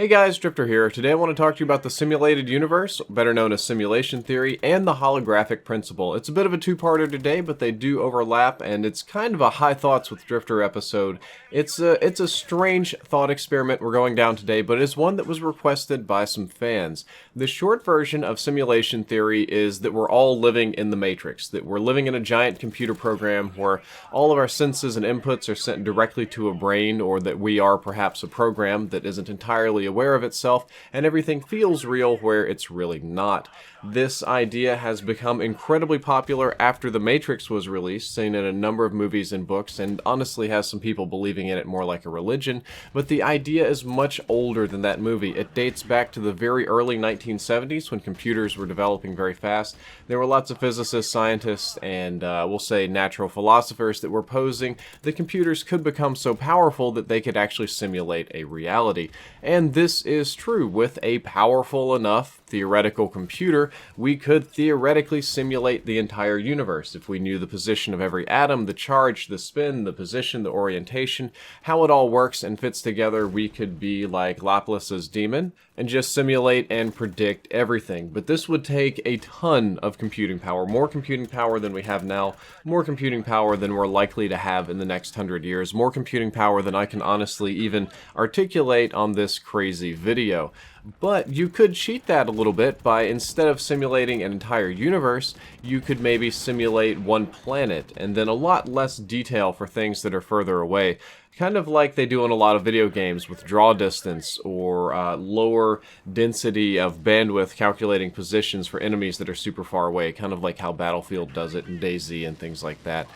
Hey guys, Drifter here. Today I want to talk to you about the simulated universe, better known as simulation theory, and the holographic principle. It's a bit of a two-parter today, but they do overlap, and it's kind of a high thoughts with Drifter episode. It's a strange thought experiment we're going down today, but it's one that was requested by some fans. The short version of simulation theory is that we're all living in the Matrix, that we're living in a giant computer program where all of our senses and inputs are sent directly to a brain, or that we are perhaps a program that isn't entirely aware of itself, and everything feels real where it's really not. This idea has become incredibly popular after The Matrix was released, seen in a number of movies and books, and honestly has some people believing in it more like a religion, but the idea is much older than that movie. It dates back to the very early 1970s when computers were developing very fast. There were lots of physicists, scientists, and we'll say natural philosophers that were posing that computers could become so powerful that they could actually simulate a reality. And this is true. With a powerful enough theoretical computer, we could theoretically simulate the entire universe. If we knew the position of every atom, the charge, the spin, the position, the orientation, how it all works and fits together, we could be like Laplace's demon and just simulate and predict everything. But this would take a ton of computing power, more computing power than we have now, more computing power than we're likely to have in the next 100 years, more computing power than I can honestly even articulate on this crazy video. But you could cheat that a little bit by, instead of simulating an entire universe, you could maybe simulate one planet, and then a lot less detail for things that are further away. Kind of like they do in a lot of video games with draw distance or lower density of bandwidth calculating positions for enemies that are super far away, kind of like how Battlefield does it in DayZ and things like that.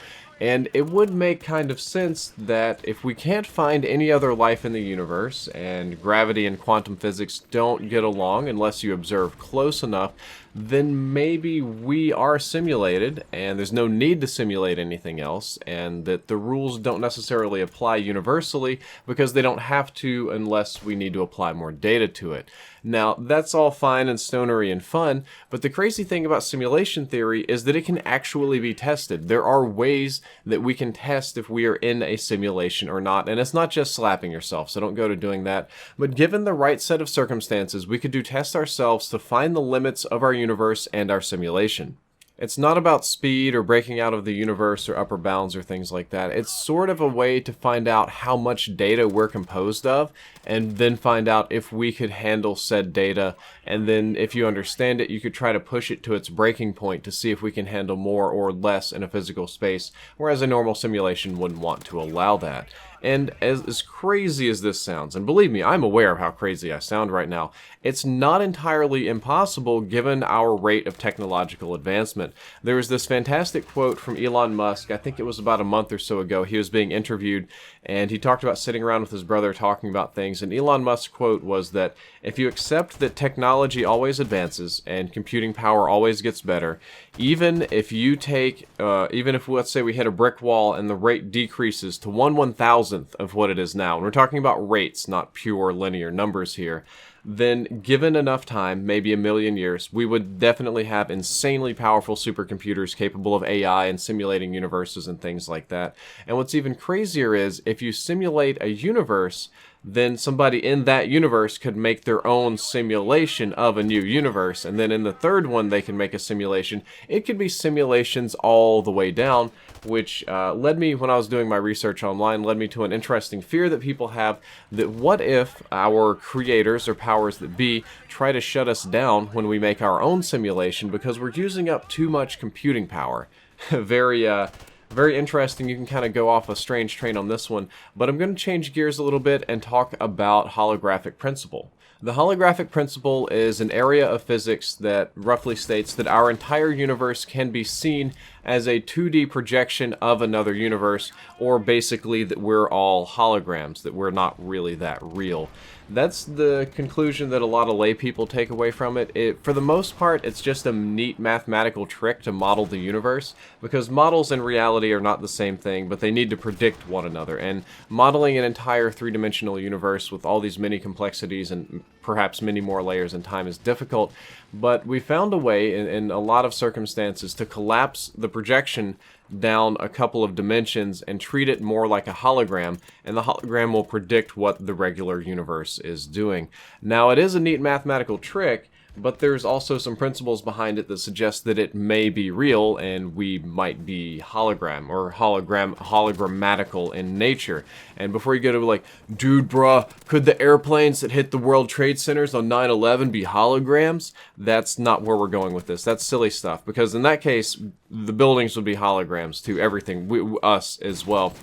And it would make kind of sense that if we can't find any other life in the universe, and gravity and quantum physics don't get along unless you observe close enough, then maybe we are simulated, and there's no need to simulate anything else, and that the rules don't necessarily apply universally because they don't have to unless we need to apply more data to it. Now, that's all fine and stonery and fun, but the crazy thing about simulation theory is that it can actually be tested. There are ways that we can test if we are in a simulation or not, and it's not just slapping yourself, so don't go to doing that. But given the right set of circumstances, we could do tests ourselves to find the limits of our universe and our simulation. It's not about speed or breaking out of the universe or upper bounds or things like that. It's sort of a way to find out how much data we're composed of, and then find out if we could handle said data, and then if you understand it, you could try to push it to its breaking point to see if we can handle more or less in a physical space, whereas a normal simulation wouldn't want to allow that. And as crazy as this sounds, and believe me, I'm aware of how crazy I sound right now, it's not entirely impossible given our rate of technological advancement. There was this fantastic quote from Elon Musk, I think it was about a month or so ago. He was being interviewed, and he talked about sitting around with his brother talking about things, and Elon Musk's quote was that if you accept that technology always advances and computing power always gets better, even if you take, even if let's say we hit a brick wall and the rate decreases to 1/1000th of what it is now, and we're talking about rates, not pure linear numbers here, then given enough time, maybe 1,000,000 years, we would definitely have insanely powerful supercomputers capable of AI and simulating universes and things like that. And what's even crazier is, if you simulate a universe, then somebody in that universe could make their own simulation of a new universe, and then in the third one they can make a simulation. It could be simulations all the way down, which led me, when I was doing my research online, led me to an interesting fear that people have, that what if our creators or powers that be try to shut us down when we make our own simulation because we're using up too much computing power. Very interesting. You can kind of go off a strange train on this one, but I'm going to change gears a little bit and talk about holographic principle. The holographic principle is an area of physics that roughly states that our entire universe can be seen as a 2D projection of another universe, or basically that we're all holograms, that we're not really that real. That's the conclusion that a lot of lay people take away from it. For the most part, it's just a neat mathematical trick to model the universe, because models and reality are not the same thing, but they need to predict one another. And modeling an entire three-dimensional universe with all these many complexities and perhaps many more layers in time is difficult, but we found a way in a lot of circumstances to collapse the projection down a couple of dimensions and treat it more like a hologram, and the hologram will predict what the regular universe is doing. Now, it is a neat mathematical trick, but there's also some principles behind it that suggest that it may be real and we might be hologrammatical in nature. And before you go to like, dude bruh, could the airplanes that hit the World Trade Centers on 9/11 be holograms? That's not where we're going with this. That's silly stuff, because in that case, the buildings would be holograms too, everything, us as well.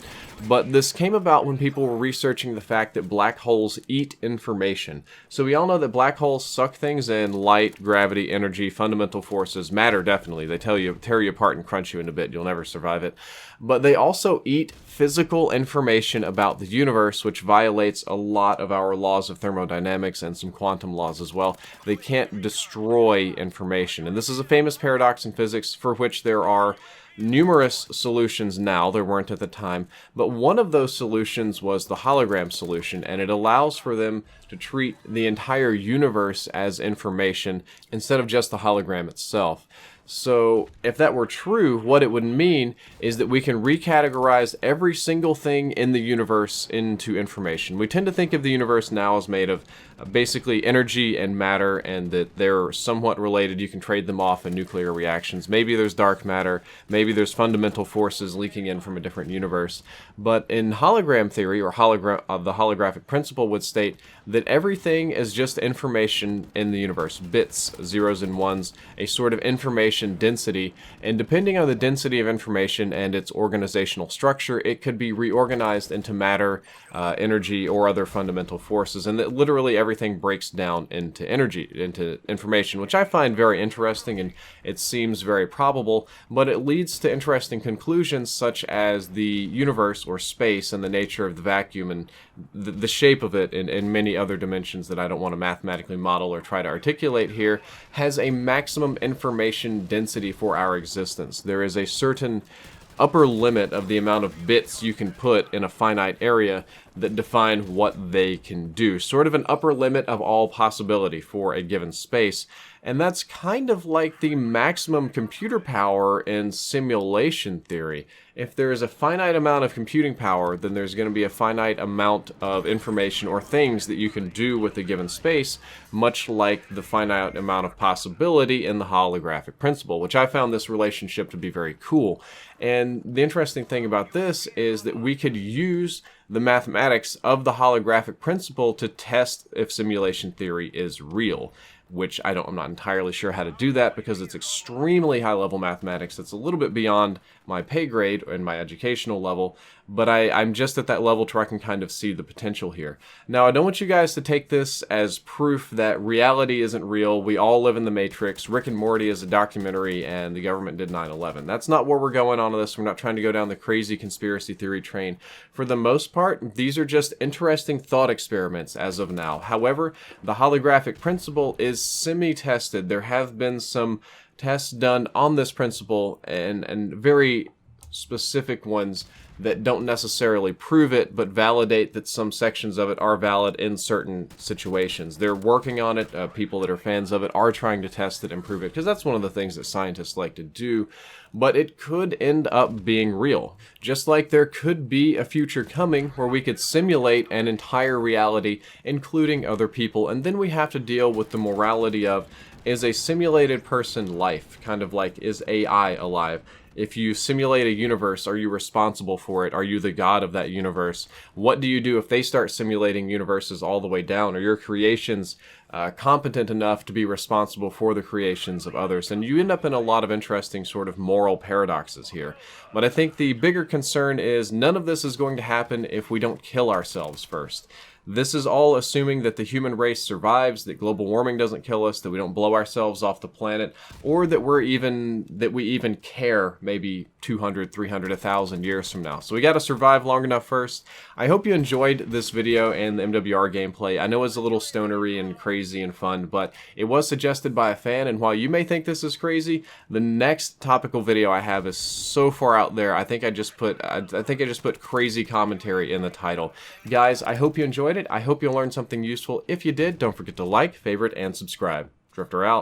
But this came about when people were researching the fact that black holes eat information. So we all know that black holes suck things in: light, gravity, energy, fundamental forces, matter definitely. They tear you apart and crunch you in a bit. You'll never survive it. But they also eat physical information about the universe, which violates a lot of our laws of thermodynamics and some quantum laws as well. They can't destroy information. And this is a famous paradox in physics for which there are numerous solutions now. There weren't at the time, but one of those solutions was the hologram solution, and it allows for them to treat the entire universe as information instead of just the hologram itself. So if that were true, what it would mean is that we can recategorize every single thing in the universe into information. We tend to think of the universe now as made of basically energy and matter, and that they're somewhat related. You can trade them off in nuclear reactions. Maybe there's dark matter, maybe there's fundamental forces leaking in from a different universe. But in hologram theory, or the holographic principle would state that everything is just information in the universe. Bits, zeros and ones, a sort of information density, and depending on the density of information and its organizational structure, it could be reorganized into matter, energy, or other fundamental forces, and that literally everything breaks down into energy, into information, which I find very interesting, and it seems very probable, but it leads to interesting conclusions such as the universe or space and the nature of the vacuum and the shape of it in many other dimensions that I don't want to mathematically model or try to articulate here, has a maximum information density for our existence. There is a certain upper limit of the amount of bits you can put in a finite area that define what they can do. Sort of an upper limit of all possibility for a given space. And that's kind of like the maximum computer power in simulation theory. If there is a finite amount of computing power, then there's going to be a finite amount of information or things that you can do with a given space, much like the finite amount of possibility in the holographic principle, which I found this relationship to be very cool. And the interesting thing about this is that we could use the mathematics of the holographic principle to test if simulation theory is real, which I'm not entirely sure how to do that because it's extremely high-level mathematics. That's a little bit beyond my pay grade and my educational level, but I'm just at that level to where I can kind of see the potential here. Now, I don't want you guys to take this as proof that reality isn't real. We all live in the Matrix. Rick and Morty is a documentary, and the government did 9/11. That's not where we're going on this. We're not trying to go down the crazy conspiracy theory train. For the most part, these are just interesting thought experiments as of now. However, the holographic principle is semi-tested. There have been some tests done on this principle, and very specific ones that don't necessarily prove it, but validate that some sections of it are valid in certain situations. They're working on it. People that are fans of it are trying to test it and prove it, because that's one of the things that scientists like to do. But it could end up being real. Just like there could be a future coming where we could simulate an entire reality, including other people, and then we have to deal with the morality of, is a simulated person life? Kind of like, is AI alive? If you simulate a universe, are you responsible for it? Are you the god of that universe? What do you do if they start simulating universes all the way down? Are your creations competent enough to be responsible for the creations of others? And you end up in a lot of interesting sort of moral paradoxes here. But I think the bigger concern is none of this is going to happen if we don't kill ourselves first. This is all assuming that the human race survives, that global warming doesn't kill us, that we don't blow ourselves off the planet, or that we even care maybe 200, 300, 1,000 years from now. So we got to survive long enough first. I hope you enjoyed this video and the MWR gameplay. I know it's a little stonery and crazy and fun, but it was suggested by a fan, and while you may think this is crazy, the next topical video I have is so far out there. I think I just put crazy commentary in the title. Guys, I hope you enjoyed it. I hope you learned something useful. If you did, don't forget to like, favorite, and subscribe. Drifter out.